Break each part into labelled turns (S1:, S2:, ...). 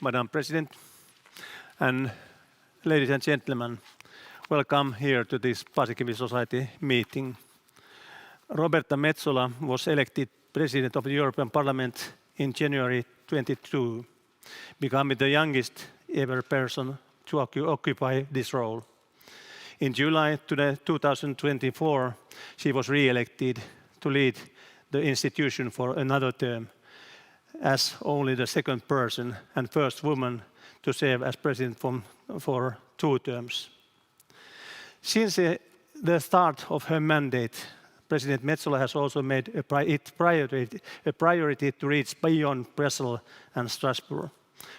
S1: Madam President, and ladies and gentlemen, welcome here to this Paasikivi Society meeting. Roberta Metsola was elected President of the European Parliament in January 2022, becoming the youngest ever person to occupy this role. In July 2024, she was re-elected to lead the institution for another term, as only the second person and first woman to serve as president for 2 terms. Since the start of her mandate, President Metsola has also made it a priority to reach beyond Brussels and Strasbourg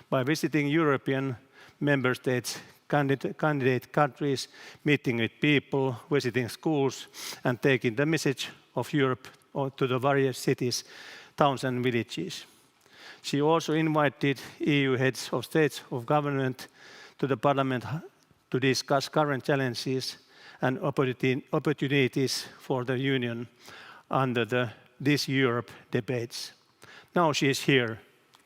S1: by visiting European member states, candidate countries, meeting with people, visiting schools, and taking the message of Europe to the various cities, towns, and villages. She also invited EU heads of states of government to the Parliament to discuss current challenges and opportunities for the Union under This Europe debates. Now she is here.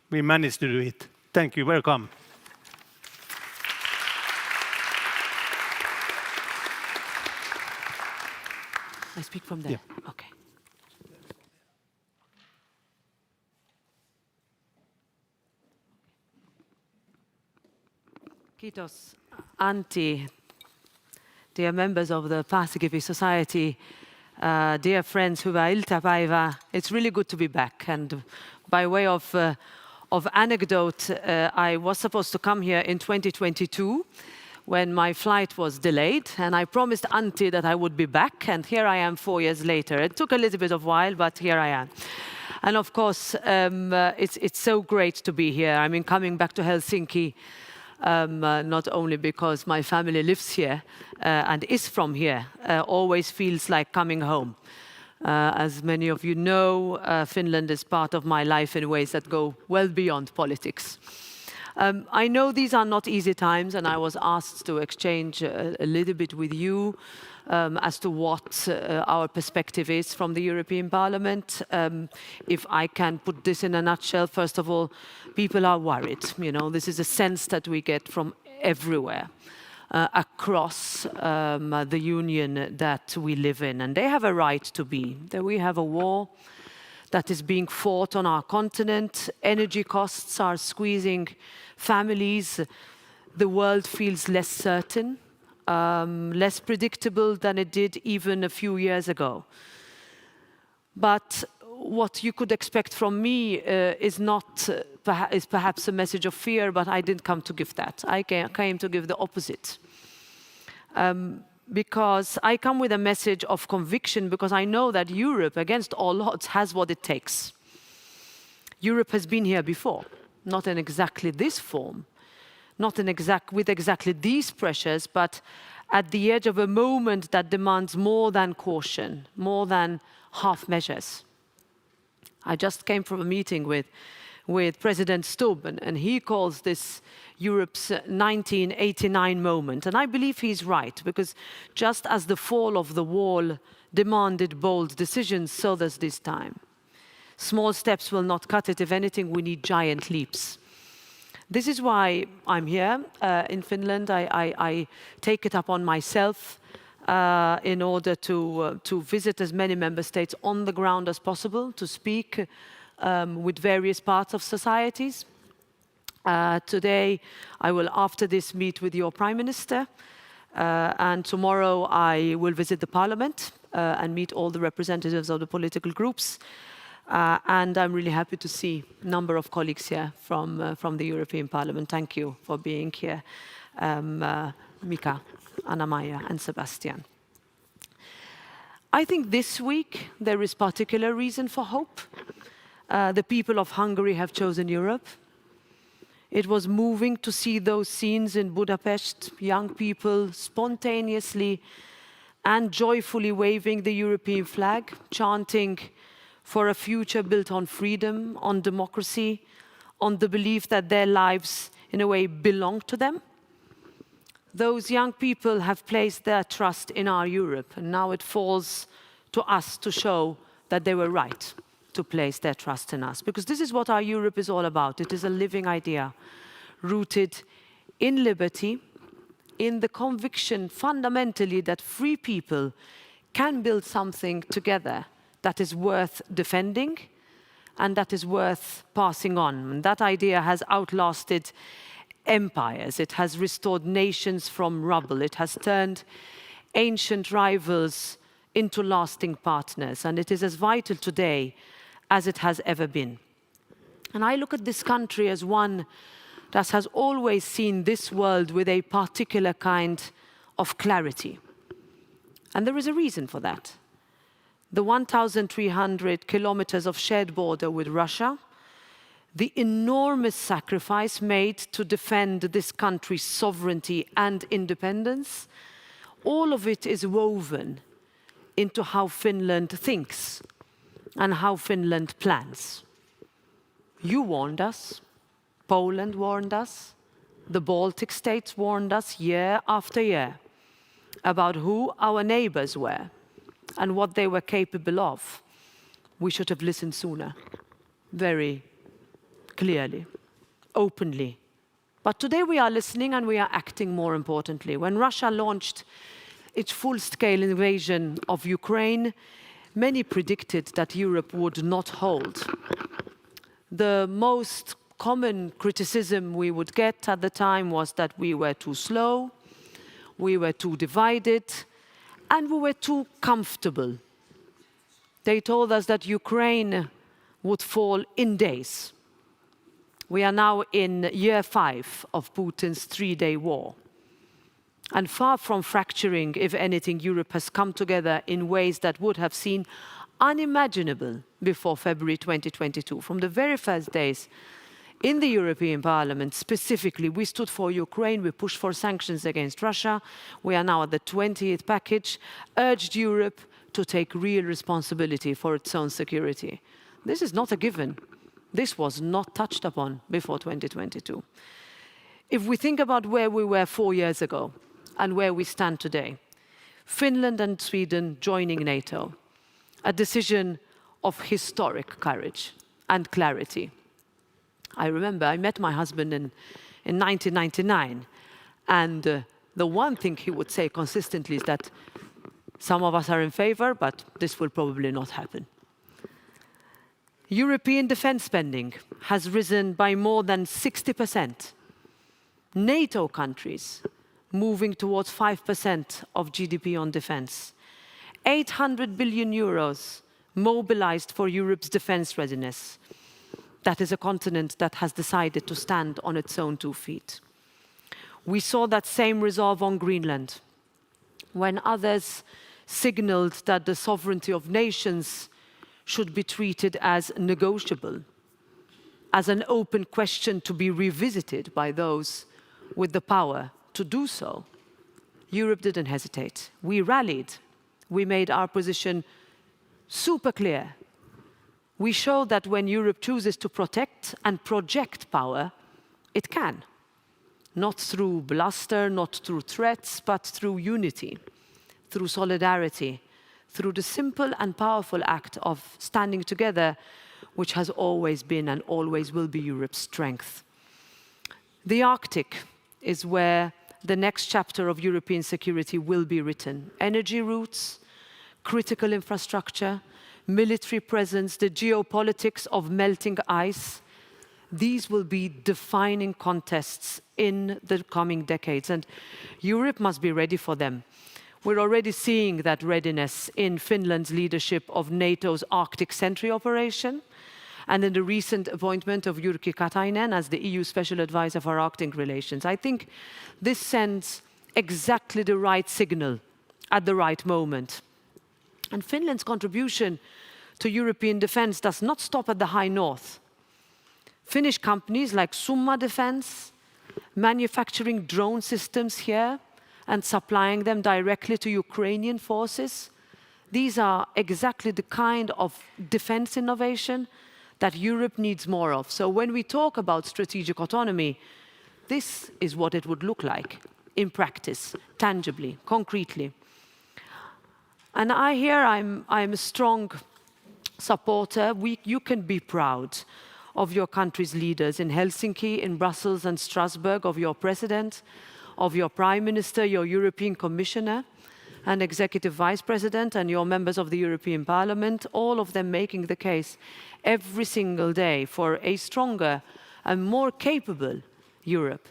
S1: We managed to do it. Thank you. Welcome.
S2: I speak from there? Yeah. Okay. Kiitos, Antti. Dear members of the Paasikivi Society, dear friends, hyvää iltapäivää. It's really good to be back. And by way of anecdote, I was supposed to come here in 2022 when my flight was delayed, and I promised Antti that I would be back, and here I am 4 years later. It took a little bit of a while, but here I am. And of course, it's so great to be here. I mean, coming back to Helsinki, not only because my family lives here and is from here, always feels like coming home. As many of you know, Finland is part of my life in ways that go well beyond politics. I know these are not easy times, and I was asked to exchange a little bit with you as to what our perspective is from the European Parliament. If I can put this in a nutshell, first of all, people are worried. You know, this is a sense that we get from everywhere across the union that we live in, and they have a right to be. That we have a war that is being fought on our continent. Energy costs are squeezing families. The world feels less certain, less predictable than it did even a few years ago. But what you could expect from me is perhaps a message of fear, but I didn't come to give that. I came to give the opposite. Because I come with a message of conviction, because I know that Europe, against all odds, has what it takes. Europe has been here before, not in exactly this form, not with exactly these pressures, but at the edge of a moment that demands more than caution, more than half measures. I just came from a meeting with President Stubb, and he calls this Europe's 1989 moment. And I believe he's right, because just as the fall of the wall demanded bold decisions, so does this time. Small steps will not cut it. If anything, we need giant leaps. This is why I'm here in Finland. I take it upon myself in order to visit as many member states on the ground as possible, to speak with various parts of societies. Today, I will, after this, meet with your Prime Minister, and tomorrow I will visit the Parliament and meet all the representatives of the political groups. And I'm really happy to see a number of colleagues here from the European Parliament. Thank you for being here, Mika, Anna-Maja, and Sebastian. I think this week there is particular reason for hope. The people of Hungary have chosen Europe. It was moving to see those scenes in Budapest, young people spontaneously and joyfully waving the European flag, chanting for a future built on freedom, on democracy, on the belief that their lives, in a way, belong to them. Those young people have placed their trust in our Europe, and now it falls to us to show that they were right to place their trust in us. Because this is what our Europe is all about. It is a living idea, rooted in liberty, in the conviction fundamentally that free people can build something together that is worth defending and that is worth passing on. And that idea has outlasted empires. It has restored nations from rubble. It has turned ancient rivals into lasting partners. And it is as vital today as it has ever been. And I look at this country as one that has always seen this world with a particular kind of clarity. And there is a reason for that. The 1,300 kilometers of shared border with Russia, the enormous sacrifice made to defend this country's sovereignty and independence, all of it is woven into how Finland thinks and how Finland plans. You warned us, Poland warned us, the Baltic states warned us year after year about who our neighbors were and what they were capable of. We should have listened sooner, very clearly, openly. But today we are listening and we are acting more importantly. When Russia launched its full-scale invasion of Ukraine, many predicted that Europe would not hold. The most common criticism we would get at the time was that we were too slow, we were too divided, and we were too comfortable. They told us that Ukraine would fall in days. We are now in year 5 of Putin's 3-day war. And far from fracturing, if anything, Europe has come together in ways that would have seemed unimaginable before February 2022. From the very first days in the European Parliament, specifically, we stood for Ukraine, we pushed for sanctions against Russia. We are now at the 20th package, urged Europe to take real responsibility for its own security. This is not a given. This was not touched upon before 2022. If we think about where we were 4 years ago and where we stand today, Finland and Sweden joining NATO, a decision of historic courage and clarity. I remember I met my husband in 1999, and the one thing he would say consistently is that some of us are in favor, but this will probably not happen. European defense spending has risen by more than 60%. NATO countries moving towards 5% of GDP on defense. 800 billion euros mobilized for Europe's defense readiness. That is a continent that has decided to stand on its own 2 feet. We saw that same resolve on Greenland, when others signaled that the sovereignty of nations should be treated as negotiable, as an open question to be revisited by those with the power to do so. Europe didn't hesitate. We rallied. We made our position super clear. We showed that when Europe chooses to protect and project power, it can. Not through bluster, not through threats, but through unity, through solidarity, through the simple and powerful act of standing together, which has always been and always will be Europe's strength. The Arctic is where the next chapter of European security will be written. Energy routes, critical infrastructure, military presence, the geopolitics of melting ice. These will be defining contests in the coming decades, and Europe must be ready for them. We're already seeing that readiness in Finland's leadership of NATO's Arctic Sentry operation, and in the recent appointment of Jyrki Katainen as the EU Special Advisor for Arctic Relations. I think this sends exactly the right signal at the right moment. And Finland's contribution to European defense does not stop at the High North. Finnish companies like Summa Defence, manufacturing drone systems here and supplying them directly to Ukrainian forces, these are exactly the kind of defense innovation that Europe needs more of. So when we talk about strategic autonomy, this is what it would look like in practice, tangibly, concretely. And I'm a strong supporter. You can be proud of your country's leaders in Helsinki, in Brussels and Strasbourg, of your president, of your prime minister, your European commissioner and executive vice president, and your members of the European Parliament, all of them making the case every single day for a stronger and more capable Europe.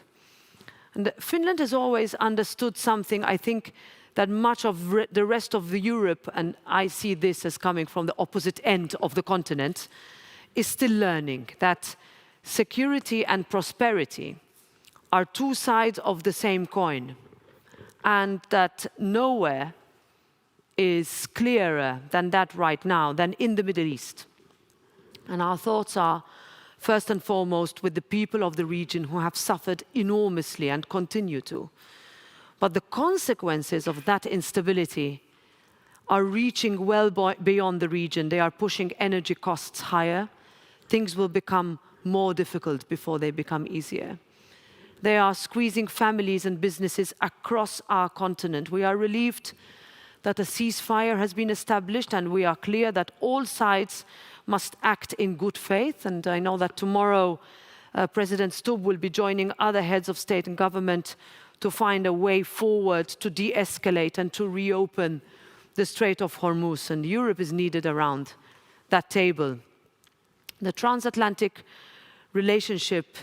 S2: And Finland has always understood something, I think, that much of the rest of the Europe, and I see this as coming from the opposite end of the continent, is still learning that security and prosperity are two sides of the same coin, and that nowhere is clearer than that right now, than in the Middle East. And our thoughts are first and foremost with the people of the region who have suffered enormously and continue to. But the consequences of that instability are reaching well beyond the region. They are pushing energy costs higher. Things will become more difficult before they become easier. They are squeezing families and businesses across our continent. We are relieved that a ceasefire has been established, and we are clear that all sides must act in good faith. And I know that tomorrow President Stubb will be joining other heads of state and government to find a way forward to de-escalate and to reopen the Strait of Hormuz. And Europe is needed around that table. The transatlantic relationship,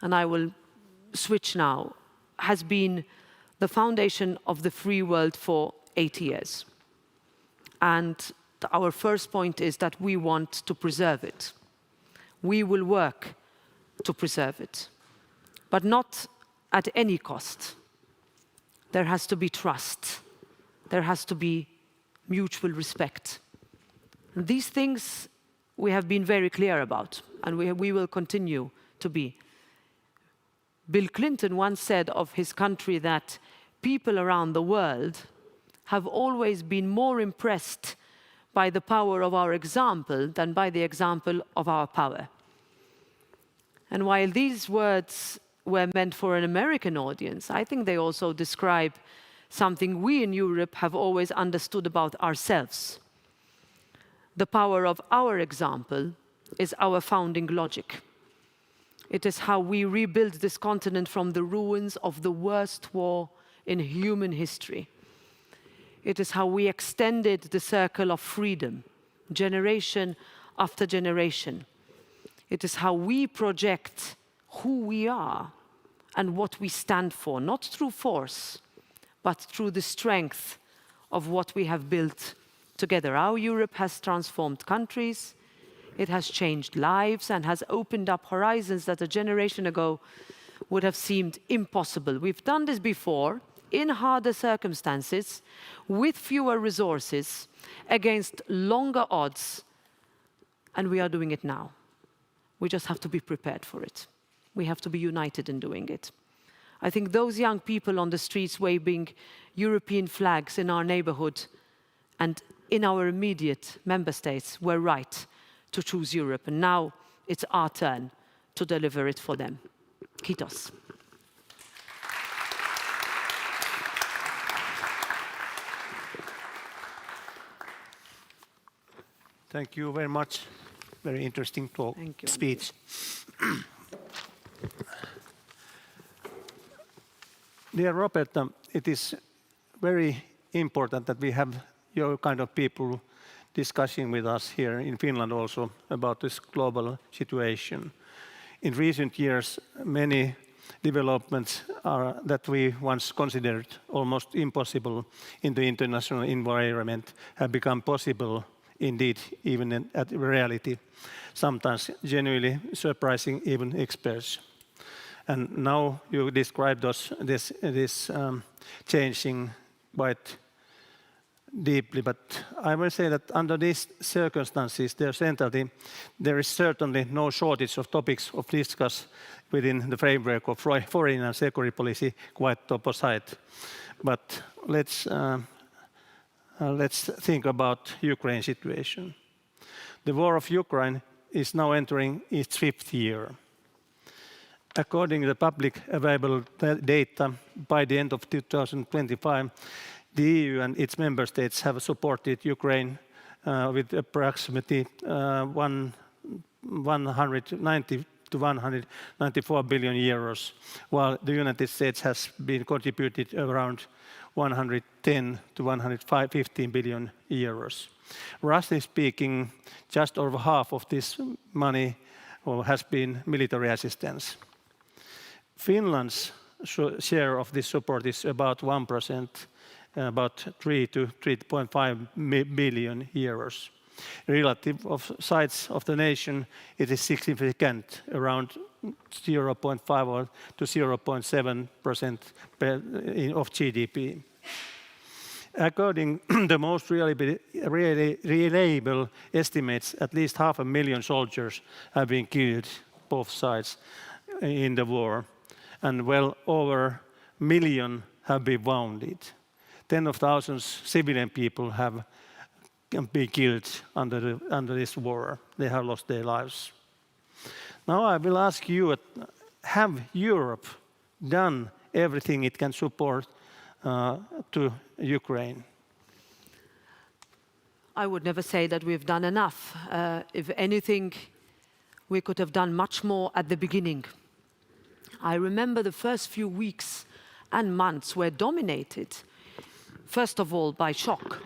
S2: and I will switch now, has been the foundation of the free world for 80 years. And our first point is that we want to preserve it. We will work to preserve it, but not at any cost. There has to be trust. There has to be mutual respect. And these things we have been very clear about, and we will continue to be. Bill Clinton once said of his country that people around the world have always been more impressed by the power of our example than by the example of our power. And while these words were meant for an American audience, I think they also describe something we in Europe have always understood about ourselves. The power of our example is our founding logic. It is how we rebuild this continent from the ruins of the worst war in human history. It is how we extended the circle of freedom, generation after generation. It is how we project who we are and what we stand for, not through force, but through the strength of what we have built together. Our Europe has transformed countries, it has changed lives and has opened up horizons that a generation ago would have seemed impossible. We've done this before, in harder circumstances, with fewer resources, against longer odds, and we are doing it now. We just have to be prepared for it. We have to be united in doing it. I think those young people on the streets waving European flags in our neighborhood and in our immediate member states were right to choose Europe, and now it's our turn to deliver it for them. Kiitos.
S1: Thank you very much. Very interesting talk, speech. Dear Roberta, it is very important that we have your kind of people discussing with us here in Finland also about this global situation. In recent years, many developments that we once considered almost impossible in the international environment have become possible indeed, even at reality, sometimes genuinely surprising even experts. And now you described this changing quite deeply, but I will say that under these circumstances, there is certainly no shortage of topics of discuss within the framework of foreign and security policy, quite opposite. But let's think about Ukraine situation. The war of Ukraine is now entering its 5th year. According to the public available data, by the end of 2025, the EU and its member states have supported Ukraine with approximately 190 to 194 billion euros, while the United States has been contributed around 110 to 115 billion euros. Roughly speaking, just over half of this money has been military assistance. Finland's share of this support is about 1%, about 3 to 3.5 billion euros. Relative of size of the nation, it is significant, around 0.5 to 0.7% of GDP. According to the most reliable estimates, at least 500,000 soldiers have been killed, both sides, in the war, and well over 1 million have been wounded. Tens of thousands civilian people have been killed under this war. They have lost their lives. Now I will ask you, have Europe done everything it can support to Ukraine?
S2: I would never say that we've done enough. If anything, we could have done much more at the beginning. I remember the first few weeks and months were dominated, first of all, by shock.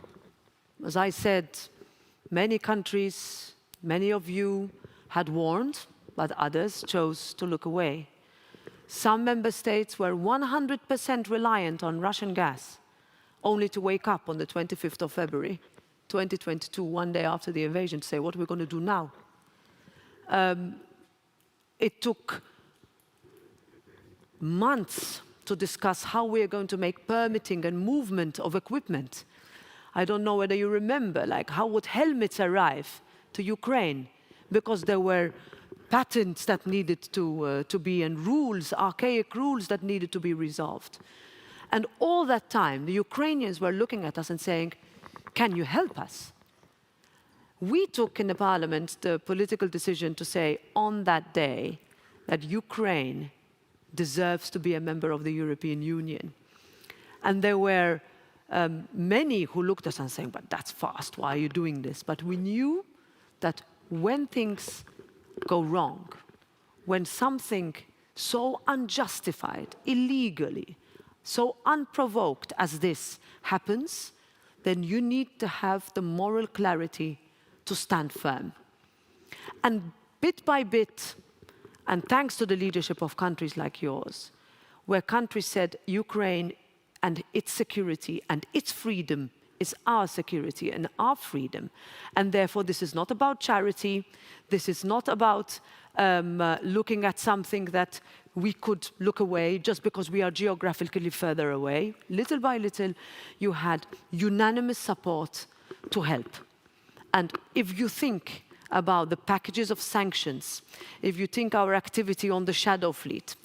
S2: As I said, many countries, many of you had warned, but others chose to look away. Some member states were 100% reliant on Russian gas, only to wake up on the 25th of February, 2022, one day after the invasion, to say, what are we going to do now? It took months to discuss how we are going to make permitting and movement of equipment. I don't know whether you remember, like how would helmets arrive to Ukraine? Because there were patents that needed to be, and rules, archaic rules that needed to be resolved. And all that time, the Ukrainians were looking at us and saying, can you help us? We took in the parliament the political decision to say on that day that Ukraine deserves to be a member of the European Union. And there were many who looked at us and saying, but that's fast, why are you doing this? But we knew that when things go wrong, when something so unjustified, illegally, so unprovoked as this happens, then you need to have the moral clarity to stand firm. And bit by bit, and thanks to the leadership of countries like yours, where countries said Ukraine and its security and its freedom is our security and our freedom. And therefore, this is not about charity. This is not about looking at something that we could look away just because we are geographically further away. Little by little, you had unanimous support to help. And if you think about the packages of sanctions, if you think our activity on the shadow fleet,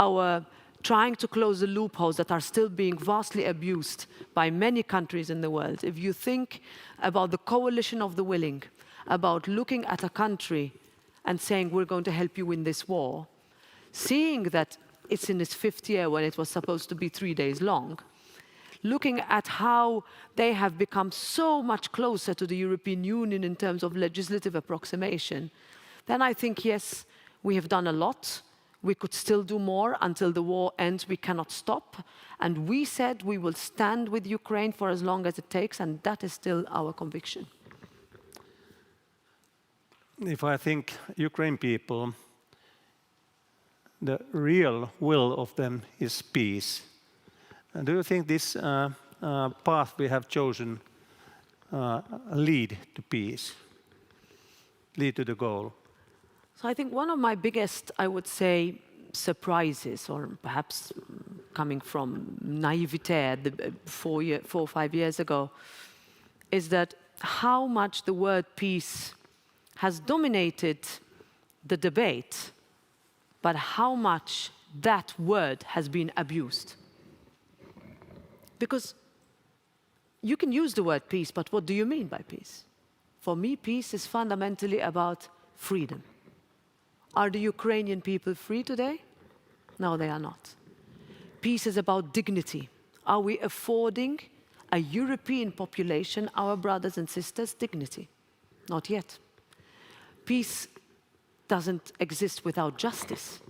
S2: our trying to close the loopholes that are still being vastly abused by many countries in the world, if you think about the coalition of the willing, about looking at a country and saying we're going to help you win this war, seeing that it's in its 5th year when it was supposed to be 3 days long, looking at how they have become so much closer to the European Union in terms of legislative approximation, then I think, yes, we have done a lot. We could still do more until the war ends. We cannot stop. And we said we will stand with Ukraine for as long as it takes, and that is still our conviction.
S1: If I think Ukraine people, the real will of them is peace. And do you think this path we have chosen lead to peace, lead to the goal?
S2: So I think one of my biggest, I would say, surprises, or perhaps coming from naivete 4 or 5 years ago, is that how much the word peace has dominated the debate, but how much that word has been abused. Because you can use the word peace, but what do you mean by peace? For me, peace is fundamentally about freedom. Are the Ukrainian people free today? No, they are not. Peace is about dignity. Are we affording a European population, our brothers and sisters, dignity? Not yet. Peace doesn't exist without justice.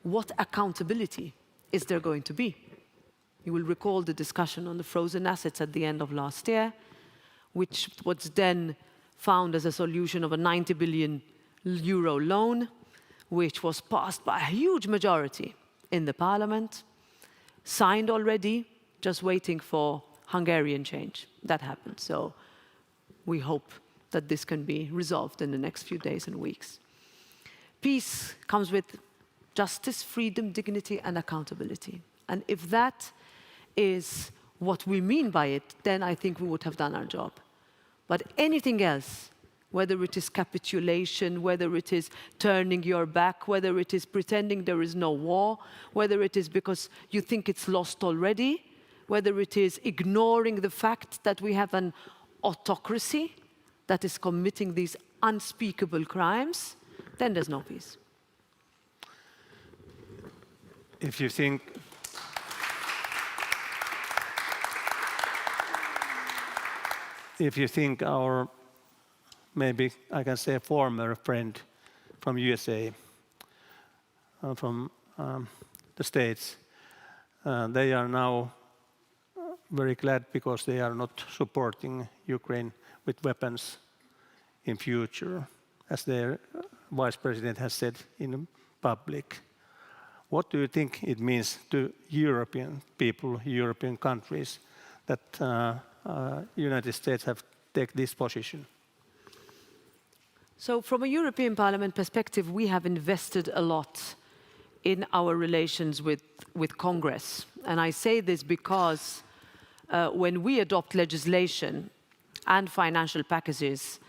S2: What accountability is there going to be? You will recall the discussion on the frozen assets at the end of last year, which was then found as a solution of a 90 billion euro loan, which was passed by a huge majority in the parliament, signed already, just waiting for Hungarian change. That happened. So we hope that this can be resolved in the next few days and weeks. Peace comes with justice, freedom, dignity, and accountability. And if that is what we mean by it, then I think we would have done our job. But anything else, whether it is capitulation, whether it is turning your back, whether it is pretending there is no war, whether it is because you think it's lost already, whether it is ignoring the fact that we have an autocracy that is committing these unspeakable crimes, then there's no peace.
S1: If you think our, maybe I can say, former friend from USA, from the States, they are now very glad because they are not supporting Ukraine with weapons in future, as their vice president has said in public. What do you think it means to European people, European countries, that United States have taken this position?
S2: So from a European Parliament perspective, we have invested a lot in our relations with Congress. And I say this because when we adopt legislation and financial packages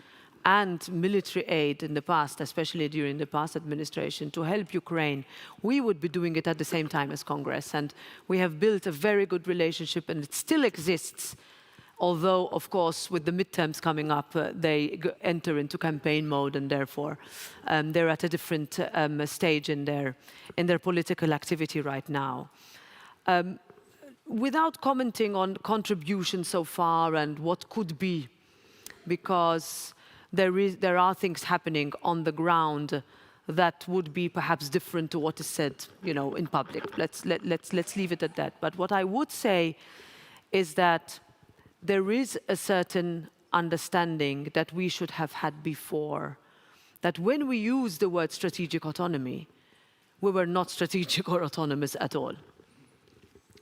S2: and military aid in the past, especially during the past administration, to help Ukraine, we would be doing it at the same time as Congress. And we have built a very good relationship, and it still exists. Although, of course, with the midterms coming up, they enter into campaign mode, and therefore they're at a different stage in their political activity right now. Without commenting on contributions so far and what could be, because there are things happening on the ground that would be perhaps different to what is said, in public. Let's leave it at that. But what I would say is that there is a certain understanding that we should have had before, that when we use the word strategic autonomy, we were not strategic or autonomous at all.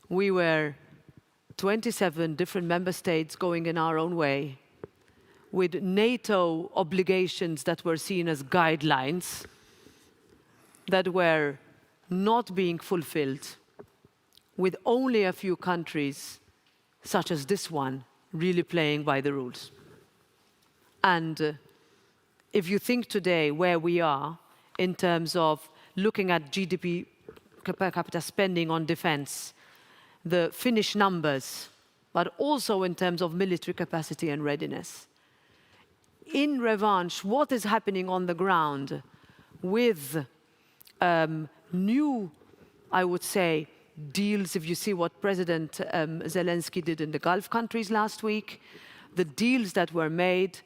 S2: We were 27 different member states going in our own way, with NATO obligations that were seen as guidelines that were not being fulfilled, with only a few countries, such as this one, really playing by the rules. And if you think today where we are in terms of looking at GDP per capita spending on defense, the Finnish numbers, but also in terms of military capacity and readiness. In revanche, what is happening on the ground with new, I would say, deals, if you see what President Zelensky did in the Gulf countries last week, the deals that were made,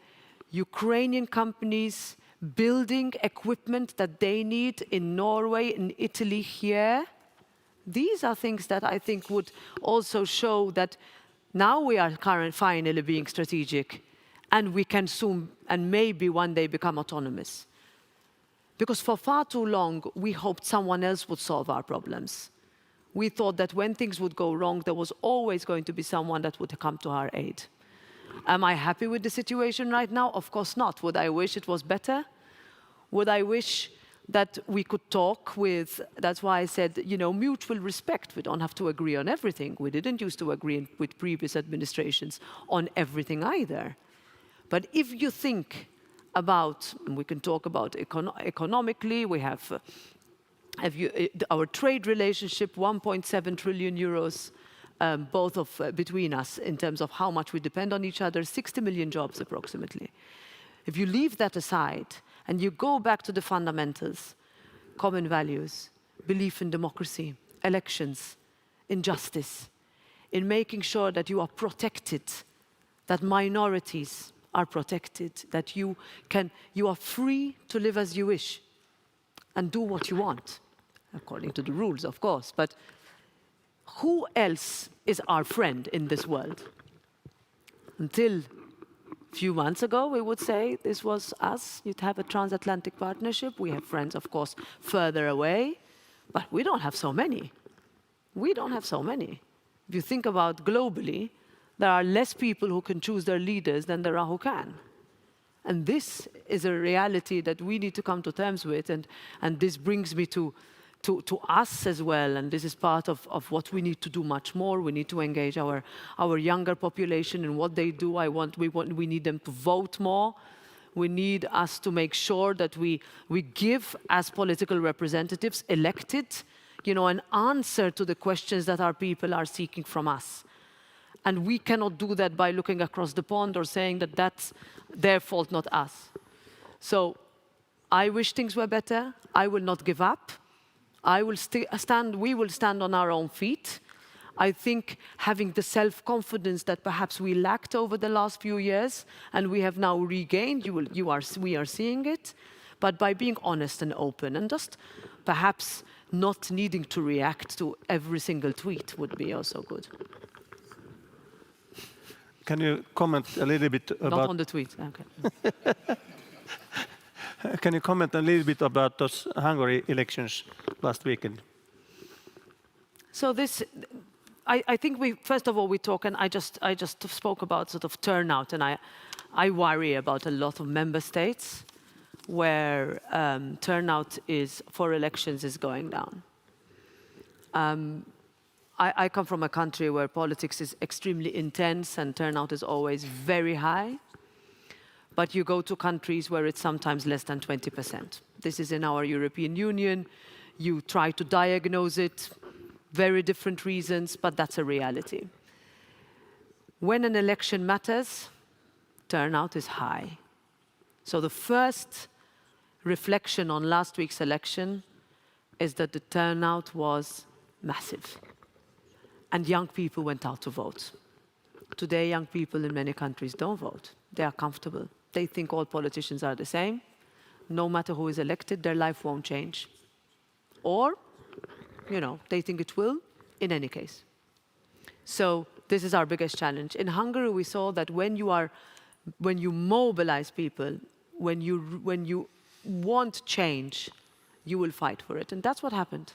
S2: Ukrainian companies building equipment that they need in Norway, in Italy, here. These are things that I think would also show that now we are finally being strategic, and we can soon and maybe one day become autonomous. Because for far too long, we hoped someone else would solve our problems. We thought that when things would go wrong, there was always going to be someone that would come to our aid. Am I happy with the situation right now? Of course not. Would I wish it was better? Would I wish that we could talk with, that's why I said, mutual respect. We don't have to agree on everything. We didn't used to agree with previous administrations on everything either. But if you think about, and we can talk about economically, we have our trade relationship, 1.7 trillion euros, between us in terms of how much we depend on each other, 60 million jobs approximately. If you leave that aside and you go back to the fundamentals, common values, belief in democracy, elections, in justice, in making sure that you are protected, that minorities are protected, that you are free to live as you wish, and do what you want, according to the rules, of course. But who else is our friend in this world? Until a few months ago, we would say this was us. You'd have a transatlantic partnership. We have friends, of course, further away, but we don't have so many. We don't have so many. If you think about globally, there are less people who can choose their leaders than there are who can. And this is a reality that we need to come to terms with, and this brings me to us as well, and this is part of what we need to do much more. We need to engage our younger population in what they do. We need them to vote more. We need us to make sure that we give, as political representatives elected, an answer to the questions that our people are seeking from us. And we cannot do that by looking across the pond or saying that that's their fault, not us. So I wish things were better. I will not give up. We will stand on our own feet. I think having the self-confidence that perhaps we lacked over the last few years, and we have now regained, we are seeing it, but by being honest and open, and just perhaps not needing to react to every single tweet would be also good.
S1: Can you comment a little bit about...
S2: Not on the tweet, okay.
S1: Can you comment a little bit about those Hungary elections last weekend?
S2: So I think first of all we talk, and I just spoke about sort of turnout, and I worry about a lot of member states where turnout for elections is going down. I come from a country where politics is extremely intense and turnout is always very high. But you go to countries where it's sometimes less than 20%. This is in our European Union. You try to diagnose it, very different reasons, but that's a reality. When an election matters, turnout is high. So the first reflection on last week's election is that the turnout was massive. And young people went out to vote. Today, young people in many countries don't vote. They are comfortable. They think all politicians are the same. No matter who is elected, their life won't change. Or, they think it will, in any case. So this is our biggest challenge. In Hungary, we saw that when you mobilize people, when you want change, you will fight for it. And that's what happened.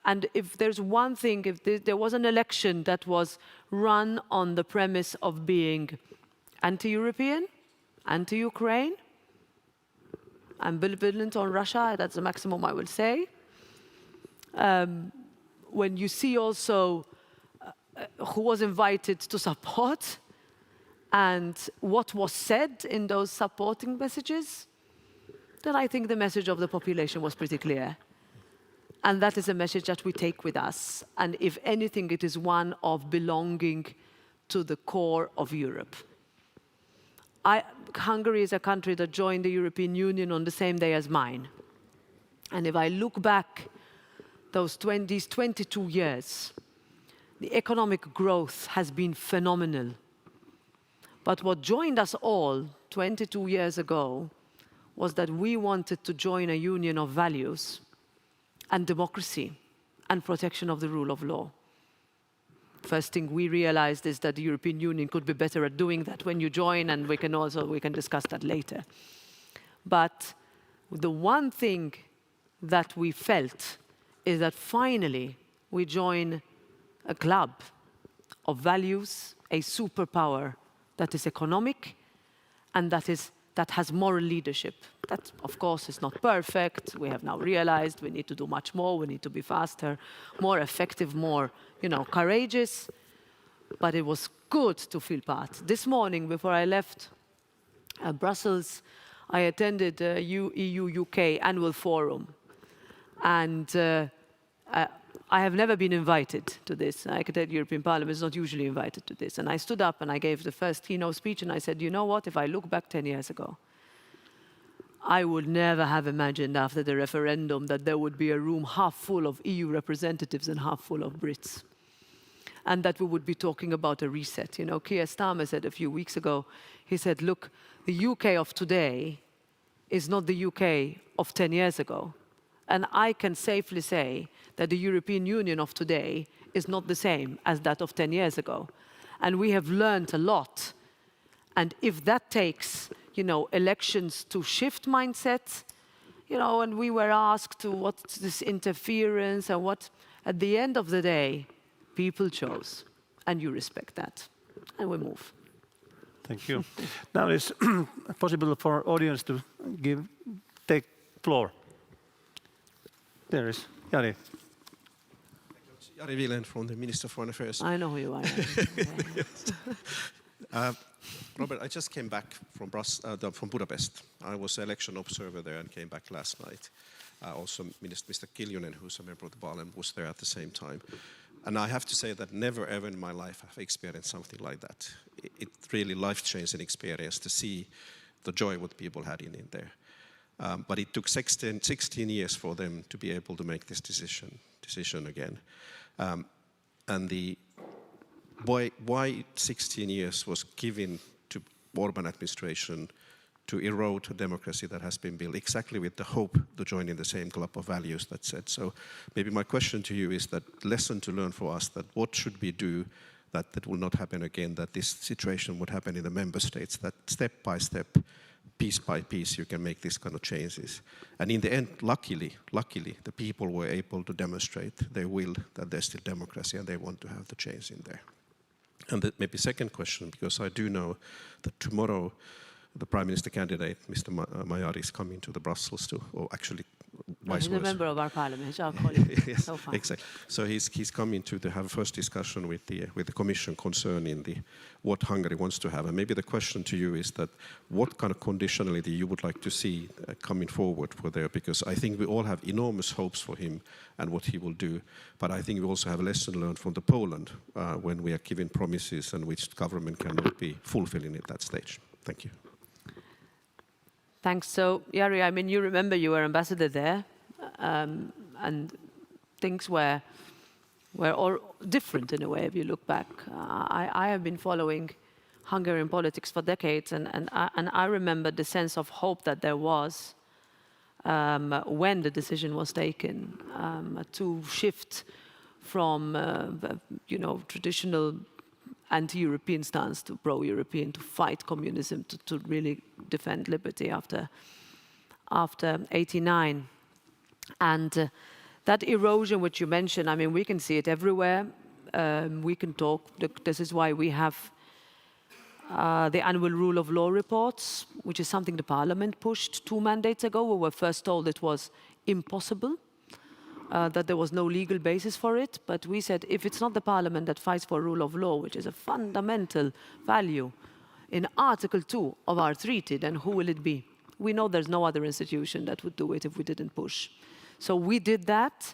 S2: And if there's one thing, if there was an election that was run on the premise of being anti-European, anti-Ukraine, ambivalent on Russia, that's the maximum I will say. When you see also who was invited to support and what was said in those supporting messages, then I think the message of the population was pretty clear. And that is a message that we take with us. And if anything, it is one of belonging to the core of Europe. Hungary is a country that joined the European Union on the same day as mine. And if I look back these 22 years, the economic growth has been phenomenal. But what joined us all 22 years ago was that we wanted to join a union of values and democracy and protection of the rule of law. First thing we realized is that the European Union could be better at doing that when you join, and we can discuss that later. But the one thing that we felt is that finally we join a club of values, a superpower that is economic and that has moral leadership. That, of course, is not perfect. We have now realized we need to do much more. We need to be faster, more effective, more, courageous. But it was good to feel part. This morning, before I left Brussels, I attended the EU-UK annual forum. And I have never been invited to this. I can tell the European Parliament is not usually invited to this. And I stood up and I gave the first keynote speech and I said, you know what, if I look back 10 years ago, I would never have imagined after the referendum that there would be a room half full of EU representatives and half full of Brits. And that we would be talking about a reset. Keir Starmer said a few weeks ago, he said, look, the UK of today is not the UK of 10 years ago. And I can safely say that the European Union of today is not the same as that of 10 years ago. And we have learned a lot. And if that takes, elections to shift mindsets, and we were asked to what's this interference and what, at the end of the day, people chose. And you respect that. And we move.
S1: Thank you. Now it's possible for audience to take floor. There is Jari.
S3: Jari Vilen from the Minister of Foreign Affairs.
S2: I know who you are.
S3: Robert, I just came back from Budapest. I was an election observer there and came back last night. Also, Mr. Kiljunen, who's a member of the parliament, was there at the same time. And I have to say that never ever in my life have I experienced something like that. It really life-changing experience to see the joy what people had in there. But it took 16 years for them to be able to make this decision again. And why 16 years was given to Orban administration to erode a democracy that has been built exactly with the hope to join in the same club of values that said. So maybe my question to you is that lesson to learn for us, that what should we do that will not happen again, that this situation would happen in the member states, that step by step, piece by piece, you can make these kind of changes. And in the end, luckily, the people were able to demonstrate their will that there's still democracy and they want to have the change in there. And maybe second question, because I do know that tomorrow the Prime Minister candidate, Mr. Major, is coming to the Brussels too, or actually vice versa.
S2: He's a member of our parliament, he's our colleague.
S3: Yes,
S2: so far.
S3: Exactly. So he's coming to have a first discussion with the Commission concerning what Hungary wants to have. And maybe the question to you is that what kind of conditionality you would like to see coming forward for there? Because I think we all have enormous hopes for him and what he will do. But I think we also have a lesson learned from the Poland when we are giving promises and which government cannot be fulfilling at that stage. Thank you.
S2: Thanks. So, Jari, I mean, you remember you were ambassador there, and things were all different in a way if you look back. I have been following Hungarian politics for decades, and I remember the sense of hope that there was when the decision was taken to shift from traditional anti-European stance to pro-European, to fight communism, to really defend liberty after 89. And that erosion which you mentioned, I mean, we can see it everywhere. We can talk. This is why we have the annual rule of law reports, which is something the Parliament pushed 2 mandates ago. We were first told it was impossible, that there was no legal basis for it. But we said, if it's not the Parliament that fights for rule of law, which is a fundamental value in Article 2 of our treaty, then who will it be? We know there's no other institution that would do it if we didn't push. So we did that.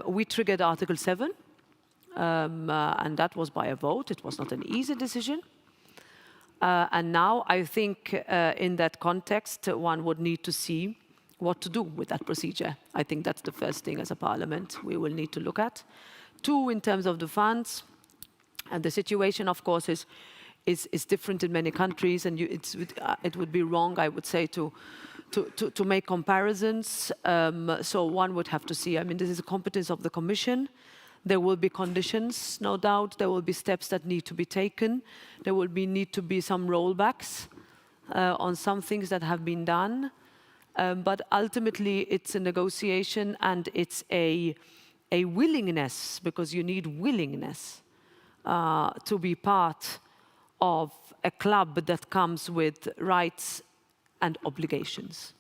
S2: We triggered Article 7, and that was by a vote. It was not an easy decision. And now I think in that context, one would need to see what to do with that procedure. I think that's the first thing as a parliament we will need to look at. 2, in terms of the funds, and the situation, of course, is different in many countries, and it would be wrong, I would say, to make comparisons. So one would have to see. I mean, this is a competence of the Commission. There will be conditions, no doubt. There will be steps that need to be taken. There will need to be some rollbacks on some things that have been done. But ultimately, it's a negotiation and it's a willingness, because you need willingness to be part of a club that comes with rights and obligations.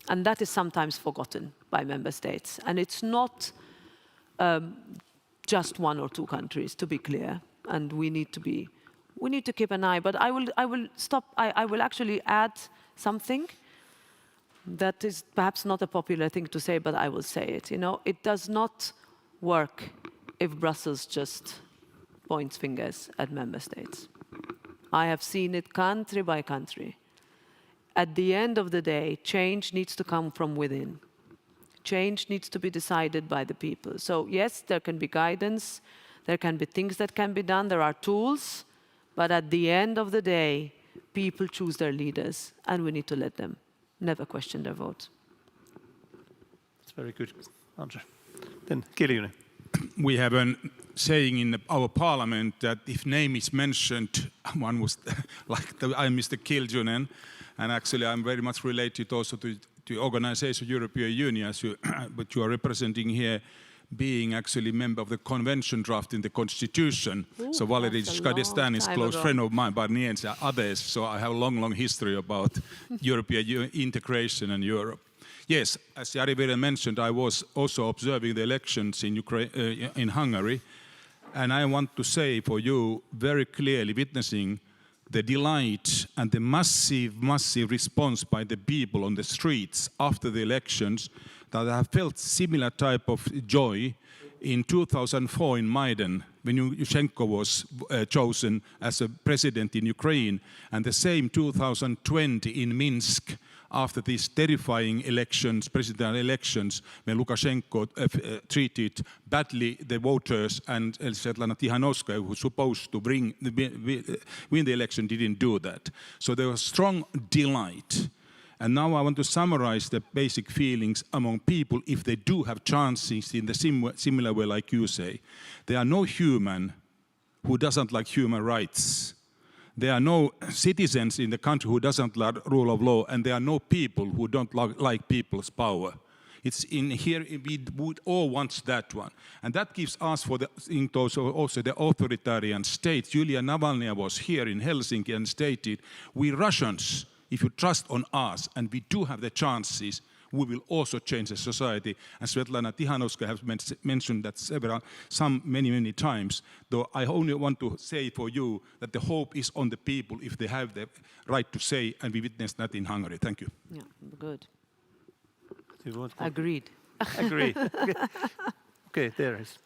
S2: And that is sometimes forgotten by member states. And it's not just 1 or 2 countries, to be clear. And we need to keep an eye. But I will stop. I will actually add something that is perhaps not a popular thing to say, but I will say it. It does not work if Brussels just points fingers at member states. I have seen it country by country. At the end of the day, change needs to come from within. Change needs to be decided by the people. So yes, there can be guidance, there can be things that can be done, there are tools, but at the end of the day, people choose their leaders, and we need to let them never question their votes.
S1: It's a very good answer. Then Kiljunen.
S4: We have a saying in our parliament that if name is mentioned, one was I'm Mr. Kiljunen, and actually I'm very much related also to organization European Union, but you are representing here, being actually member of the convention drafting the constitution.
S2: Ooh,
S4: so Valeri
S2: that's a
S4: Skadestan is
S2: long
S4: close
S2: time
S4: friend of mine, Barnier and others, so I have a long history about European integration and Europe. Yes, as Jari mentioned, I was also observing the elections in in Hungary, and I want to say for you very clearly, witnessing the delight and the massive response by the people on the streets after the elections, that I have felt similar type of joy in 2004 in Maidan, when Yushchenko was chosen as a president in Ukraine, and the same 2020 in Minsk, after these terrifying elections, presidential elections, when Lukashenko treated badly the voters, and Svetlana Tikhanovskaya, who was supposed to win the election, didn't do that. So there was strong delight. And now I want to summarize the basic feelings among people if they do have chances in the similar way like you say. There are no human who doesn't like human rights. There are no citizens in the country who doesn't like rule of law, and there are no people who don't like people's power. It's in here, we would all want that one. And that gives us for also the authoritarian state. Yulia Navalny was here in Helsinki and stated, we Russians, if you trust on us, and we do have the chances, we will also change the society. And Svetlana Tikhanovskaya has mentioned that many times. Though I only want to say for you that the hope is on the people if they have the right to say, and we witnessed that in Hungary. Thank you.
S2: Yeah, good.
S1: Agreed.
S2: Agreed.
S1: Agree. Okay, there is.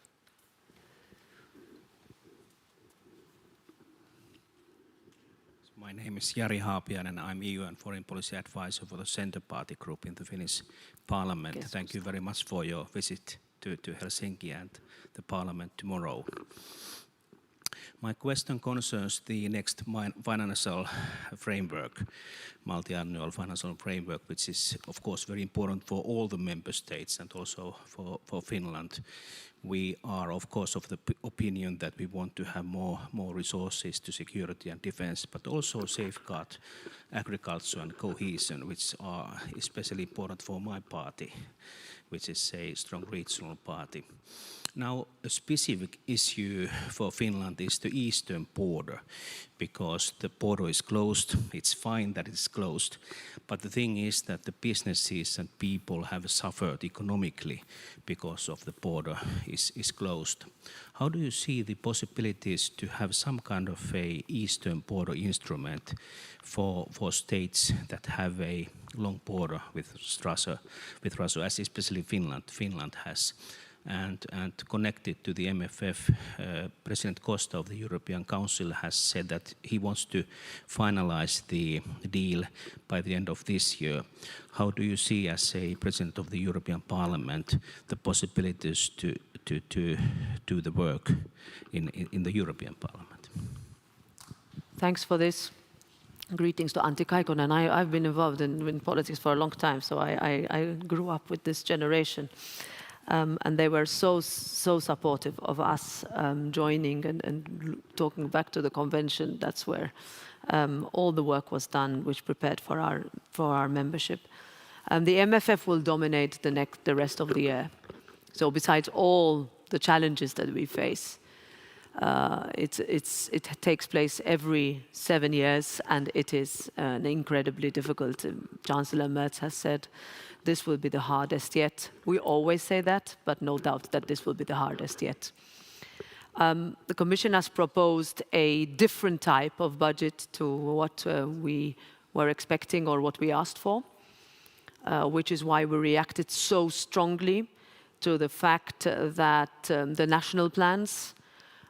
S5: My name is Jari Haapiainen, and I'm EU and Foreign Policy Advisor for the Centre Party Group in the Finnish Parliament.
S2: Yes.
S5: Thank you very much for your visit to Helsinki and the Parliament tomorrow. My question concerns the next financial framework, multi-annual financial framework, which is of course very important for all the member states and also for Finland. We are of course of the opinion that we want to have more resources to security and defense, but also safeguard agriculture and cohesion, which are especially important for my party, which is a strong regional party. Now, a specific issue for Finland is the eastern border, because the border is closed. It's fine that it's closed, but the thing is that the businesses and people have suffered economically because of the border is closed. How do you see the possibilities to have some kind of a eastern border instrument for states that have a long border with Russia, as especially Finland has? And connected to the MFF, President Costa of the European Council has said that he wants to finalize the deal by the end of this year. How do you see, as a President of the European Parliament, the possibilities to do the work in the European Parliament?
S2: Thanks for this. Greetings to Antti Kaikonen. I've been involved in politics for a long time, so I grew up with this generation. And they were so supportive of us joining and talking back to the convention. That's where all the work was done, which prepared for our membership. The MFF will dominate the rest of the year. So besides all the challenges that we face, it takes place every 7 years, and it is an incredibly difficult. Chancellor Merz has said this will be the hardest yet. We always say that, but no doubt that this will be the hardest yet. The Commission has proposed a different type of budget to what we were expecting or what we asked for, which is why we reacted so strongly to the fact that the national plans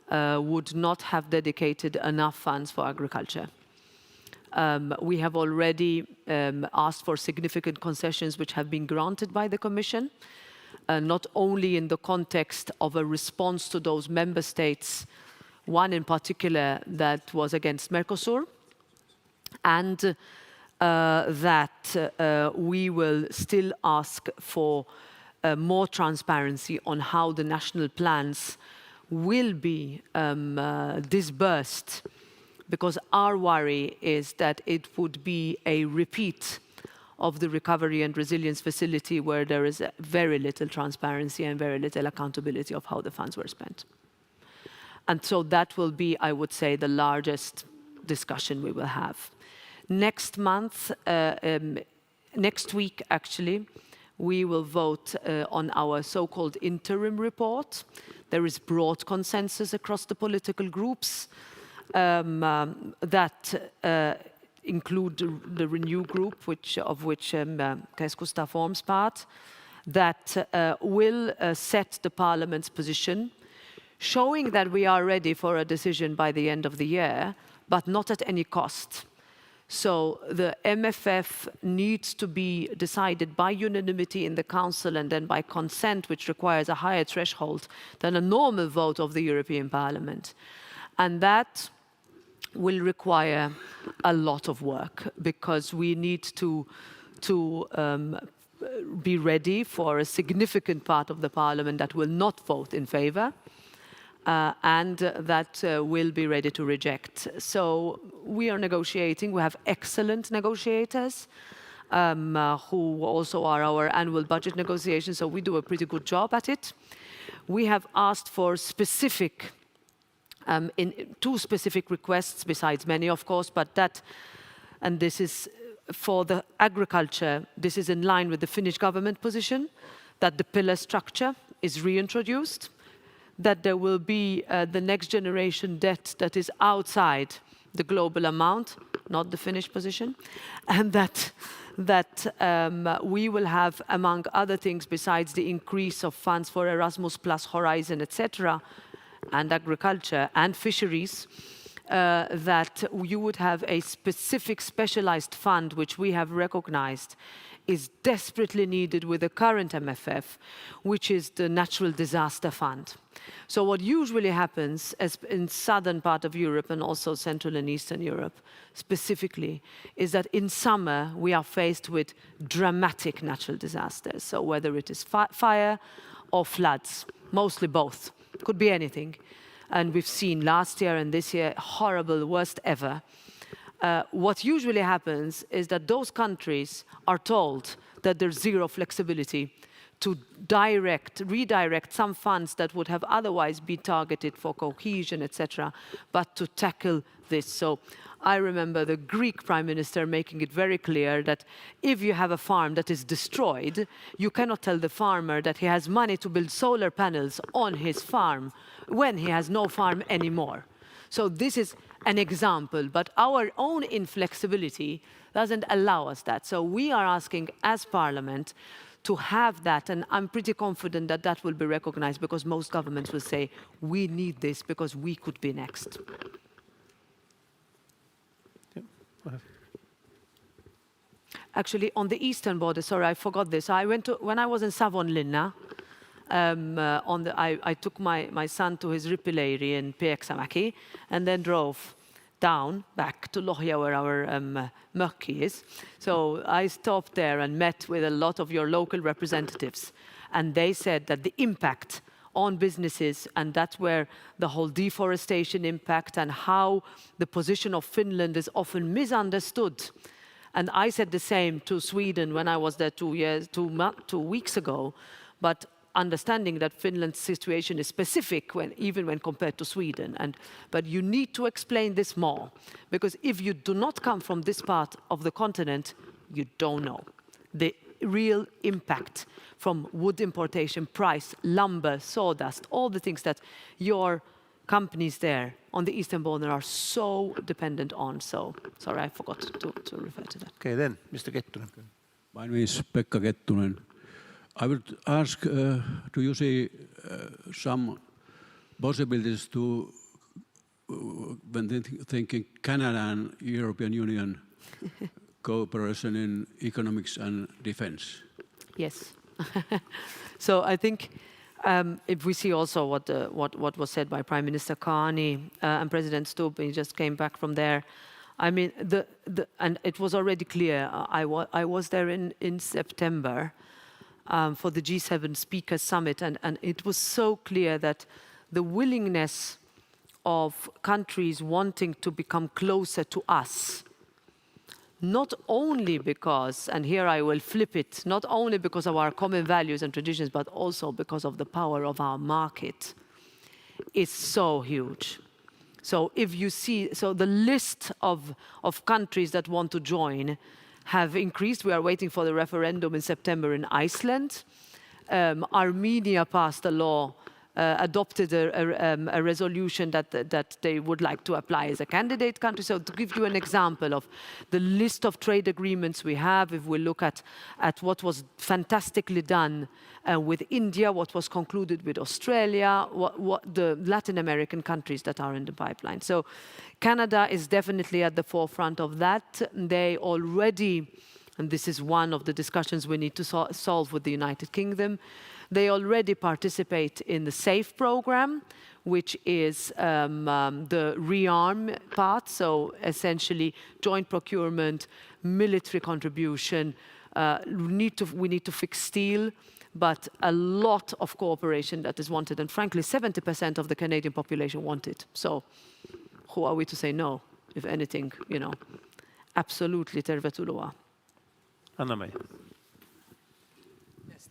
S2: would not have dedicated enough funds for agriculture. We have already asked for significant concessions which have been granted by the Commission, not only in the context of a response to those member states, one in particular that was against Mercosur, and that we will still ask for more transparency on how the national plans will be disbursed, because our worry is that it would be a repeat of the Recovery and Resilience Facility, where there is very little transparency and very little accountability of how the funds were spent. And so that will be, I would say, the largest discussion we will have. Next month, next week actually, we will vote on our so-called interim report. There is broad consensus across the political groups that include the Renew group, of which Keskusta forms part, that will set the Parliament's position, showing that we are ready for a decision by the end of the year, but not at any cost. So the MFF needs to be decided by unanimity in the Council and then by consent, which requires a higher threshold than a normal vote of the European Parliament. And that will require a lot of work, because we need to be ready for a significant part of the Parliament that will not vote in favour. And that will be ready to reject. So we are negotiating. We have excellent negotiators who also are our annual budget negotiations, so we do a pretty good job at it. We have asked for specific, two specific requests, besides many, of course, but that, and this is for the agriculture, this is in line with the Finnish government position, that the pillar structure is reintroduced, that there will be the next generation debt that is outside the global amount, not the Finnish position, and that we will have, among other things, besides the increase of funds for Erasmus Plus, Horizon, etc., and agriculture and fisheries, that you would have a specific specialized fund, which we have recognized is desperately needed with the current MFF, which is the Natural Disaster Fund. So what usually happens as in southern part of Europe and also Central and Eastern Europe specifically, is that in summer we are faced with dramatic natural disasters. So whether it is fire or floods, mostly both, could be anything. And we've seen last year and this year horrible, worst ever. What usually happens is that those countries are told that there's zero flexibility to redirect some funds that would have otherwise been targeted for cohesion, etc., but to tackle this. So I remember the Greek Prime Minister making it very clear that if you have a farm that is destroyed, you cannot tell the farmer that he has money to build solar panels on his farm when he has no farm anymore. So this is an example, but our own inflexibility doesn't allow us that. So we are asking as Parliament to have that, and I'm pretty confident that that will be recognized, because most governments will say, we need this because we could be next.
S1: Yeah. Go ahead.
S2: Actually, on the eastern border, sorry, I forgot this. When I was in Savonlinna, I took my son to his ripileiri in Pieksämäki and then drove down back to Lohja, where our mökki is. So I stopped there and met with a lot of your local representatives, and they said that the impact on businesses, and that's where the whole deforestation impact and how the position of Finland is often misunderstood. And I said the same to Sweden when I was there 2 weeks ago, but understanding that Finland's situation is specific even when compared to Sweden. But you need to explain this more, because if you do not come from this part of the continent, you don't know the real impact from wood importation, price, lumber, sawdust, all the things that your companies there on the eastern border are so dependent on. So, sorry, I forgot to refer to that.
S1: Okay, then, Mr. Kettunen.
S6: My name is Pekka Kettunen. I would ask, do you see some possibilities to, when thinking Canada and European Union cooperation in economics and defense?
S2: Yes. So I think if we see also what was said by Prime Minister Carney and President Stubb, he just came back from there, I mean, and it was already clear. I was there in September for the G7 Speakers Summit, and it was so clear that the willingness of countries wanting to become closer to us, not only because, and here I will flip it, not only because of our common values and traditions, but also because of the power of our market, is so huge. So if you see, so the list of countries that want to join have increased. We are waiting for the referendum in September in Iceland. Armenia passed a law, adopted a resolution that they would like to apply as a candidate country. So to give you an example of the list of trade agreements we have, if we look at what was fantastically done with India, what was concluded with Australia, what the Latin American countries that are in the pipeline. So Canada is definitely at the forefront of that. They already, and this is one of the discussions we need to solve with the United Kingdom, they already participate in the SAFE program, which is the rearm part, so essentially joint procurement, military contribution. We need to fix steel, but a lot of cooperation that is wanted. And frankly, 70% of the Canadian population want it. So who are we to say no? If anything, you know, absolutely tervetuloa.
S1: Anna-Maj.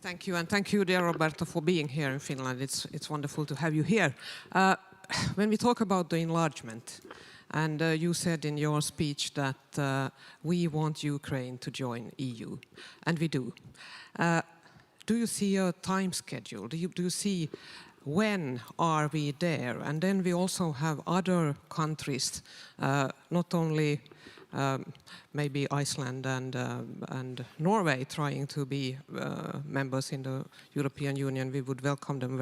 S7: Thank you, and thank you, dear Roberta, for being here in Finland. It's wonderful to have you here. When we talk about the enlargement, and you said in your speech that we want Ukraine to join EU, and we do. Do you see a time schedule? Do you see when are we there? And then we also have other countries, not only maybe Iceland and Norway trying to be members in the European Union. We would welcome them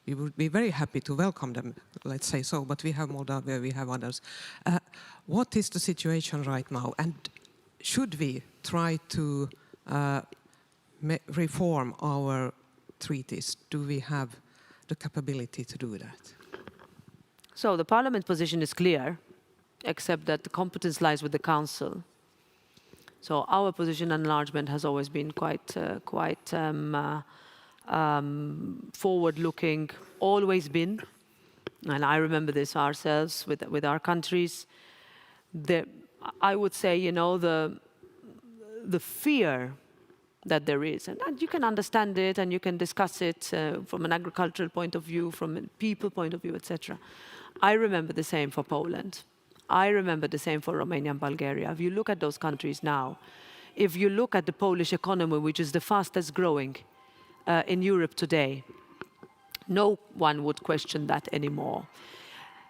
S7: we would be very happy to welcome them, let's say so, but we have Moldavia, we have others. What is the situation right now? And should we try to reform our treaties? Do we have the capability to do that?
S2: So the Parliament position is clear, except that the competence lies with the Council. So our position on enlargement has always been quite forward-looking, always been, and I remember this ourselves with our countries. I would say, you know, the fear that there is, and you can understand it and you can discuss it from an agricultural point of view, from a people point of view, etc. I remember the same for Poland. I remember the same for Romania and Bulgaria. If you look at those countries now, if you look at the Polish economy, which is the fastest growing in Europe today, no one would question that anymore.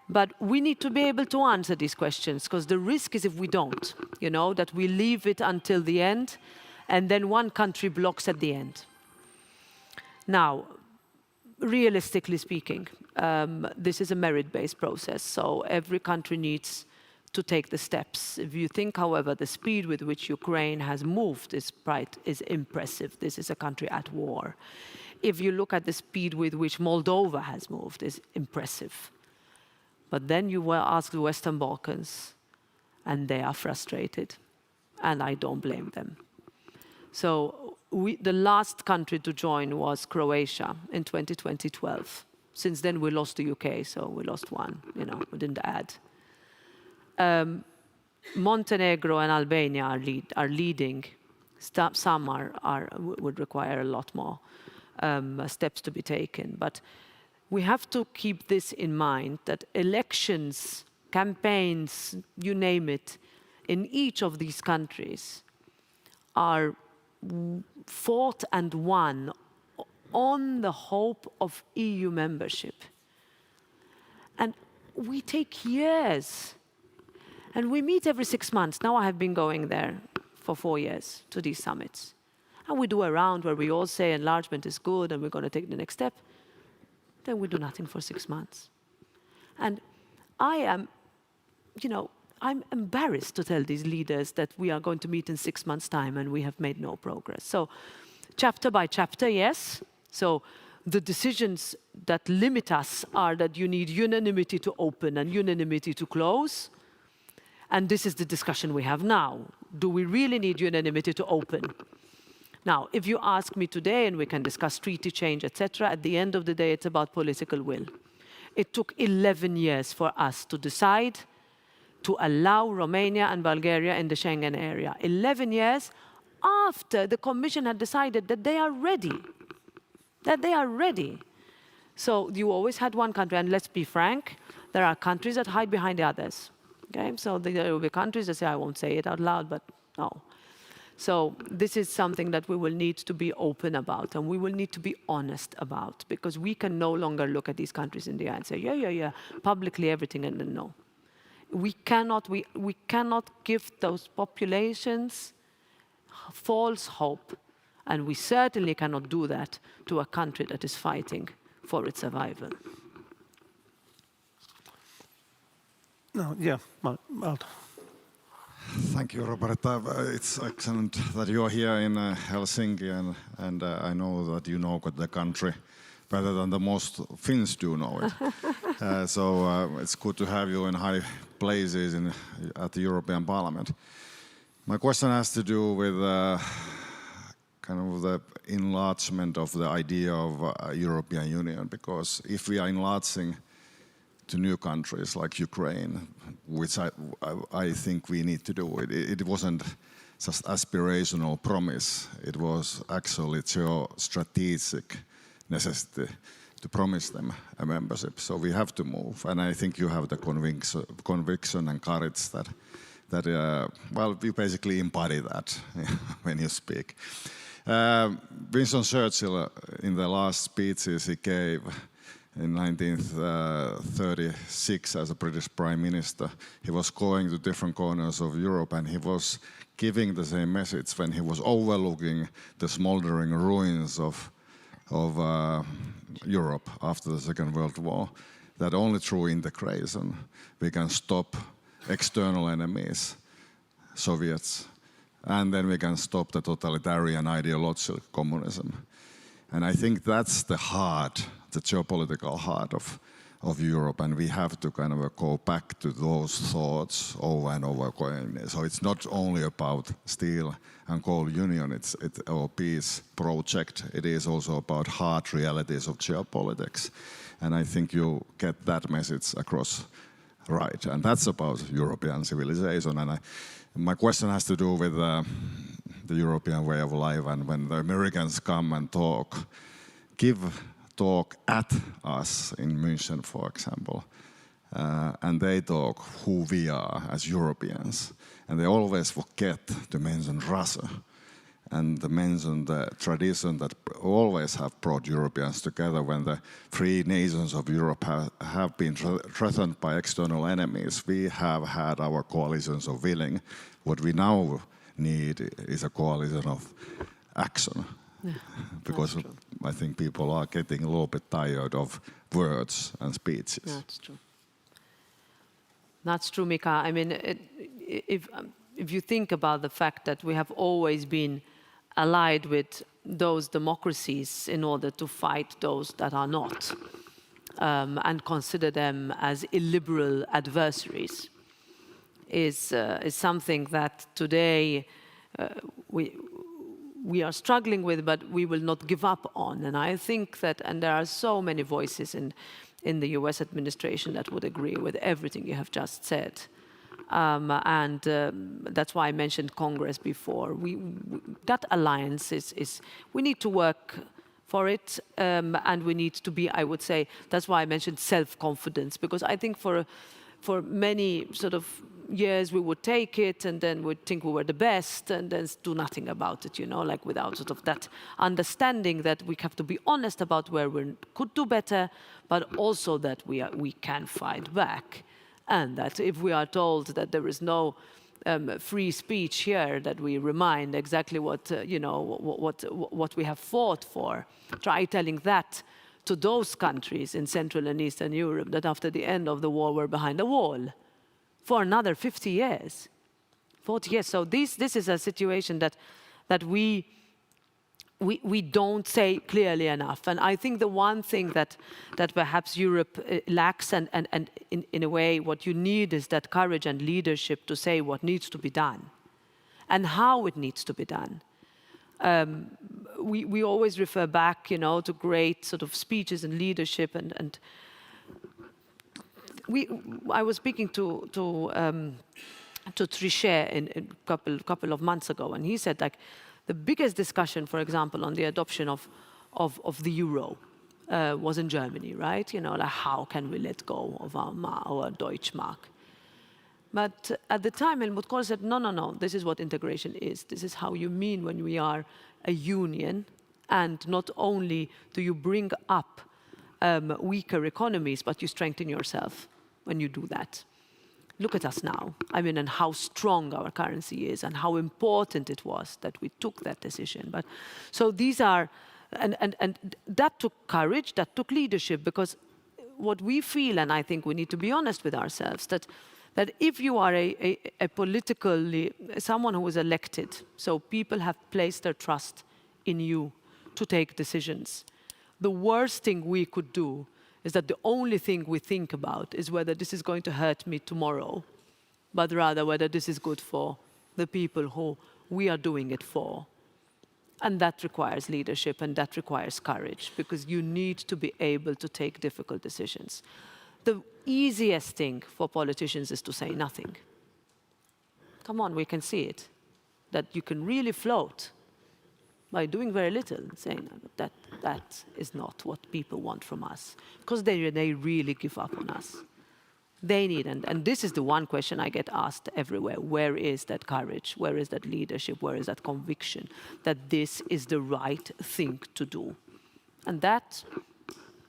S2: But we need to be able to answer these questions, because the risk is if we don't, you know, that we leave it until the end, and then one country blocks at the end. Now, realistically speaking, this is a merit-based process, so every country needs to take the steps. If you think, however, the speed with which Ukraine has moved is impressive. This is a country at war. If you look at the speed with which Moldova has moved, is impressive. But then you will ask the Western Balkans, and they are frustrated, and I don't blame them. So the last country to join was Croatia in 2012. Since then, we lost the UK, so we lost one, you know, we didn't add. Montenegro and Albania are leading. Some would require a lot more steps to be taken. But we have to keep this in mind, that elections, campaigns, you name it, in each of these countries are fought and won on the hope of EU membership. And we take years. And we meet every 6 months. Now I have been going there for 4 years to these summits. And we do a round where we all say enlargement is good and we're going to take the next step. Then we do nothing for 6 months. And I am, you know, I'm embarrassed to tell these leaders that we are going to meet in 6 months' time and we have made no progress. So chapter by chapter, yes. So the decisions that limit us are that you need unanimity to open and unanimity to close. And this is the discussion we have now. Do we really need unanimity to open? Now, if you ask me today, and we can discuss treaty change, etc., at the end of the day, it's about political will. It took 11 years for us to decide to allow Romania and Bulgaria in the Schengen area. 11 years after the Commission had decided that they are ready. So you always had one country, and let's be frank, there are countries that hide behind the others. Okay? So there will be countries that say, I won't say it out loud, but no. So this is something that we will need to be open about, and we will need to be honest about, because we can no longer look at these countries in the eye and say, yeah, publicly everything, and then no. We cannot give those populations false hope, and we certainly cannot do that to a country that is fighting for its survival.
S1: No, yeah, Malta.
S8: Thank you, Roberta. It's excellent that you're here in Helsinki, and I know that you know the country better than the most Finns do know it. So it's good to have you in high places at the European Parliament. My question has to do with kind of the enlargement of the idea of European Union, because if we are enlarging to new countries like Ukraine, which I think we need to do, it wasn't just aspirational promise, it was actually strategic necessity to promise them a membership. So we have to move, and I think you have the conviction and courage that well, you basically embody that when you speak. Winston Churchill, in the last speeches he gave in 1936 as a British Prime Minister, he was going to different corners of Europe, and he was giving the same message when he was overlooking the smoldering ruins of Europe after the Second World War, that only through integration we can stop external enemies, Soviets, and then we can stop the totalitarian ideological communism. And I think that's the heart, the geopolitical heart of Europe, and we have to kind of go back to those thoughts over and over again. So it's not only about steel and coal union, it's our peace project. It is also about hard realities of geopolitics. And I think you get that message across right. And that's about European civilization. And my question has to do with the European way of life. And when the Americans come and talk at us in München, for example, and they talk who we are as Europeans, and they always forget to mention Russia and to mention the tradition that always have brought Europeans together. When the three nations of Europe have been threatened by external enemies, we have had our coalitions of willing. What we now need is a coalition of action.
S2: Yeah,
S8: because I think people are getting a little bit tired of words and speeches.
S2: That's true. That's true, Mika. I mean, if you think about the fact that we have always been allied with those democracies in order to fight those that are not, and consider them as illiberal adversaries, is something that today we are struggling with, but we will not give up on. And I think that, and there are so many voices in the US administration that would agree with everything you have just said. That's why I mentioned Congress before. That alliance we need to work for it, and we need to be, I would say, that's why I mentioned self-confidence, because I think for many sort of years we would take it and then we'd think we were the best and then do nothing about it, like without sort of that understanding that we have to be honest about where we could do better, but also that we can fight back. And that if we are told that there is no free speech here, that we remind exactly what we have fought for. Try telling that to those countries in Central and Eastern Europe that after the end of the war were behind a wall for another 50 years, 40 years. So this is a situation that we we don't say clearly enough. And I think the one thing that perhaps Europe lacks, and in a way what you need is that courage and leadership to say what needs to be done and how it needs to be done. We always refer back, to great sort of speeches and leadership, and I was speaking to Trichet a couple of months ago, and he said, like, the biggest discussion, for example, on the adoption of the euro was in Germany, right? Like, how can we let go of our Deutschmark? But at the time, Helmut Kohl said, no, this is what integration is. This is how you mean when we are a union, and not only do you bring up weaker economies, but you strengthen yourself when you do that. Look at us now. I mean, and how strong our currency is, and how important it was that we took that decision. But so these are, and that took courage, that took leadership, because what we feel, and I think we need to be honest with ourselves, that if you are a politically, someone who is elected, so people have placed their trust in you to take decisions, the worst thing we could do is that the only thing we think about is whether this is going to hurt me tomorrow, but rather whether this is good for the people who we are doing it for. And that requires leadership, and that requires courage, because you need to be able to take difficult decisions. The easiest thing for politicians is to say nothing. Come on, we can see it, that you can really float by doing very little, saying that is not what people want from us, because they really give up on us. They need, and this is the one question I get asked everywhere: where is that courage? Where is that leadership? Where is that conviction that this is the right thing to do? And that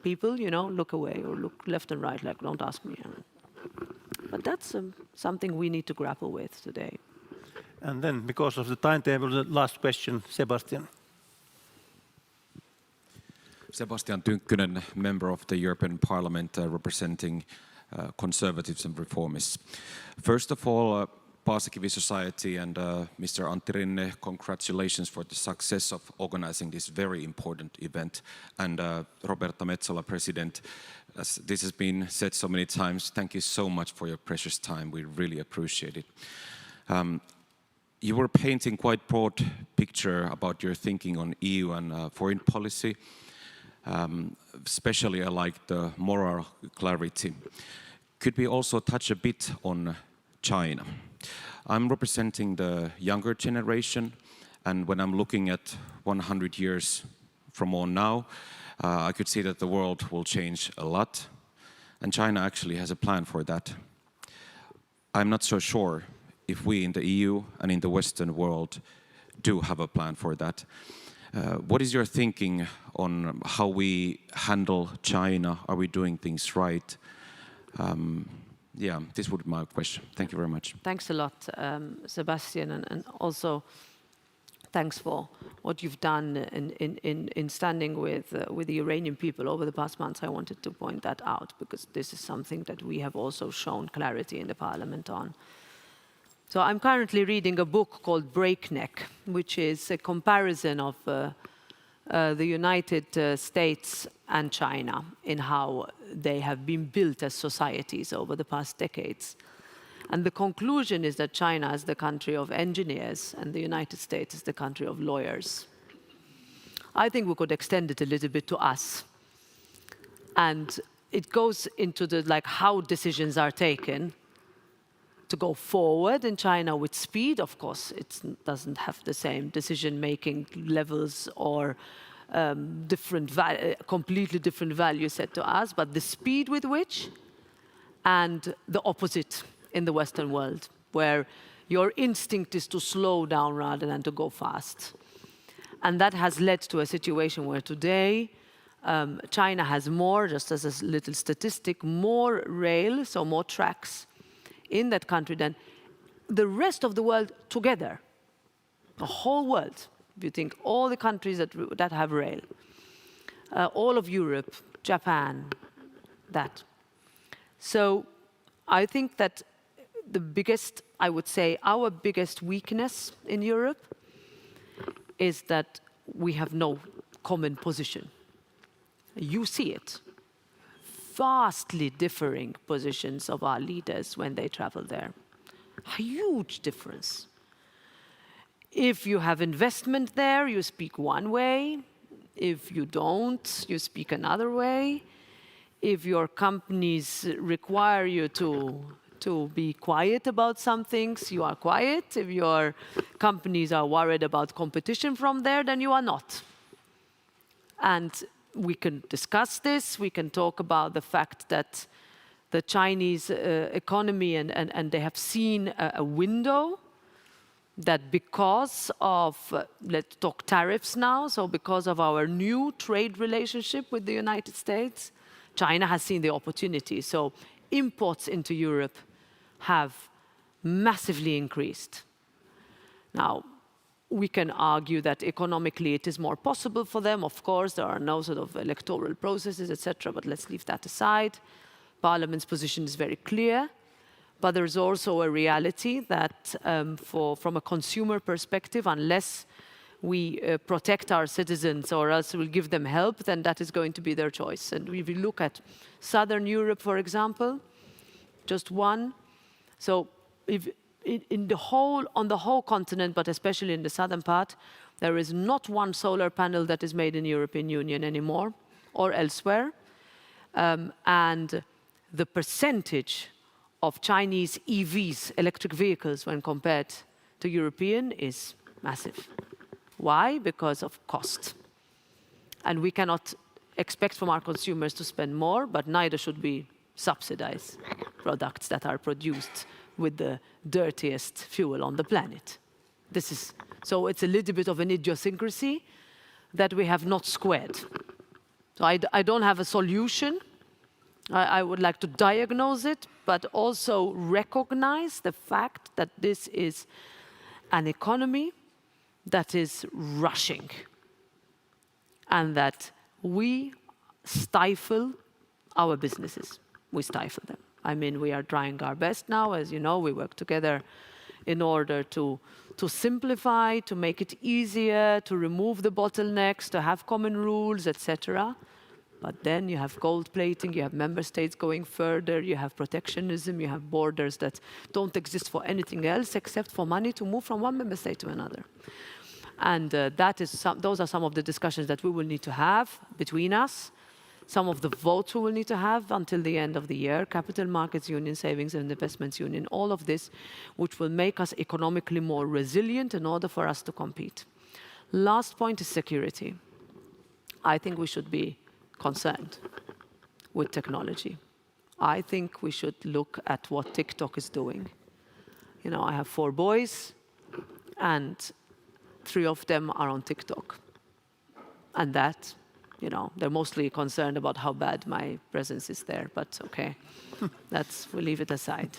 S2: people, look away or look left and right, like, don't ask me. But that's something we need to grapple with today.
S1: And then, because of the timetable, the last question, Sebastian.
S9: Sebastian Tynkkynen, member of the European Parliament, representing Conservatives and Reformists. First of all, Paasikivi Society and Mr. Antti Rinne, congratulations for the success of organizing this very important event. And Roberta Metsola, President, as this has been said so many times, thank you so much for your precious time. We really appreciate it. You were painting quite broad picture about your thinking on EU and foreign policy. Especially I like the moral clarity. Could we also touch a bit on China? I'm representing the younger generation, and when I'm looking at 100 years from on now, I could see that the world will change a lot, and China actually has a plan for that. I'm not so sure if we in the EU and in the Western world do have a plan for that. What is your thinking on how we handle China? Are we doing things right? Yeah, this would be my question. Thank you very much.
S2: Thanks a lot, Sebastian, and also thanks for what you've done in standing with the Iranian people over the past months. I wanted to point that out, because this is something that we have also shown clarity in the Parliament on. So I'm currently reading a book called Breakneck, which is a comparison of the United States and China in how they have been built as societies over the past decades. And the conclusion is that China is the country of engineers and the United States is the country of lawyers. I think we could extend it a little bit to us. And it goes into how decisions are taken to go forward in China with speed. Of course, it doesn't have the same decision-making levels or completely different value set to us, but the speed with which, and the opposite in the Western world, where your instinct is to slow down rather than to go fast. And that has led to a situation where today China has more, just as a little statistic, more rail, so more tracks in that country than the rest of the world together. The whole world, if you think all the countries that have rail, all of Europe, Japan, that. So I think that the biggest, I would say, our biggest weakness in Europe is that we have no common position. You see it. Vastly differing positions of our leaders when they travel there. A huge difference. If you have investment there, you speak one way. If you don't, you speak another way. If your companies require you to be quiet about some things, you are quiet. If your companies are worried about competition from there, then you are not. And we can discuss this. We can talk about the fact that the Chinese economy and they have seen a window that because of, let's talk tariffs now, so because of our new trade relationship with the United States, China has seen the opportunity. So imports into Europe have massively increased. Now, we can argue that economically it is more possible for them. Of course, there are no sort of electoral processes, etc., but let's leave that aside. Parliament's position is very clear. But there's also a reality that from a consumer perspective, unless we protect our citizens or else we'll give them help, then that is going to be their choice. And if you look at Southern Europe, for example, just one. So if on the whole continent, but especially in the southern part, there is not one solar panel that is made in the European Union anymore or elsewhere. And the percentage of Chinese EVs, electric vehicles, when compared to European is massive. Why? Because of cost. And we cannot expect from our consumers to spend more, but neither should we subsidize products that are produced with the dirtiest fuel on the planet. So it's a little bit of an idiosyncrasy that we have not squared. So I don't have a solution. I would like to diagnose it, but also recognize the fact that this is an economy that is rushing and that we stifle our businesses. We stifle them. I mean, we are trying our best now. As you know, we work together in order to simplify, to make it easier, to remove the bottlenecks, to have common rules, etc. But then you have gold plating, you have member states going further, you have protectionism, you have borders that don't exist for anything else except for money to move from one member state to another. And those are some of the discussions that we will need to have between us, some of the votes we will need to have until the end of the year, Capital Markets Union, Savings and Investments Union, all of this, which will make us economically more resilient in order for us to compete. Last point is security. I think we should be concerned with technology. I think we should look at what TikTok is doing. You know, I have 4 boys, and 3 of them are on TikTok. And that, you know, they're mostly concerned about how bad my presence is there, but okay, we'll leave it aside.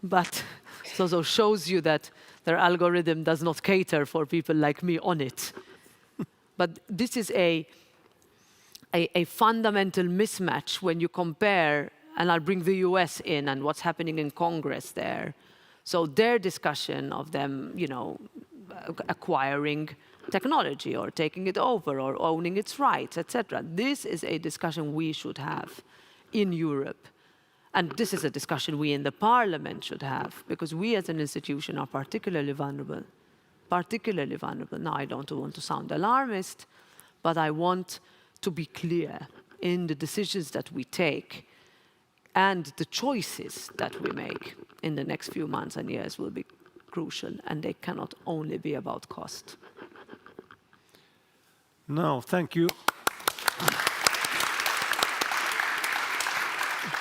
S2: But it also shows you that their algorithm does not cater for people like me on it. But this is a fundamental mismatch when you compare, and I'll bring the US in and what's happening in Congress there. So their discussion of them, you know, acquiring technology or taking it over or owning its rights, etc. This is a discussion we should have in Europe. And this is a discussion we in the Parliament should have, because we as an institution are particularly vulnerable. Particularly vulnerable. Now, I don't want to sound alarmist, but I want to be clear in the decisions that we take, and the choices that we make in the next few months and years will be crucial, and they cannot only be about cost.
S1: No, thank you.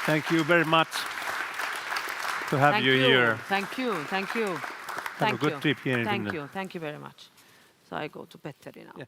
S1: Thank you very much to have you here.
S2: Thank you.
S1: Have a good trip here in Finland.
S2: Thank you very much. So I go to Petteri now.
S1: Yeah.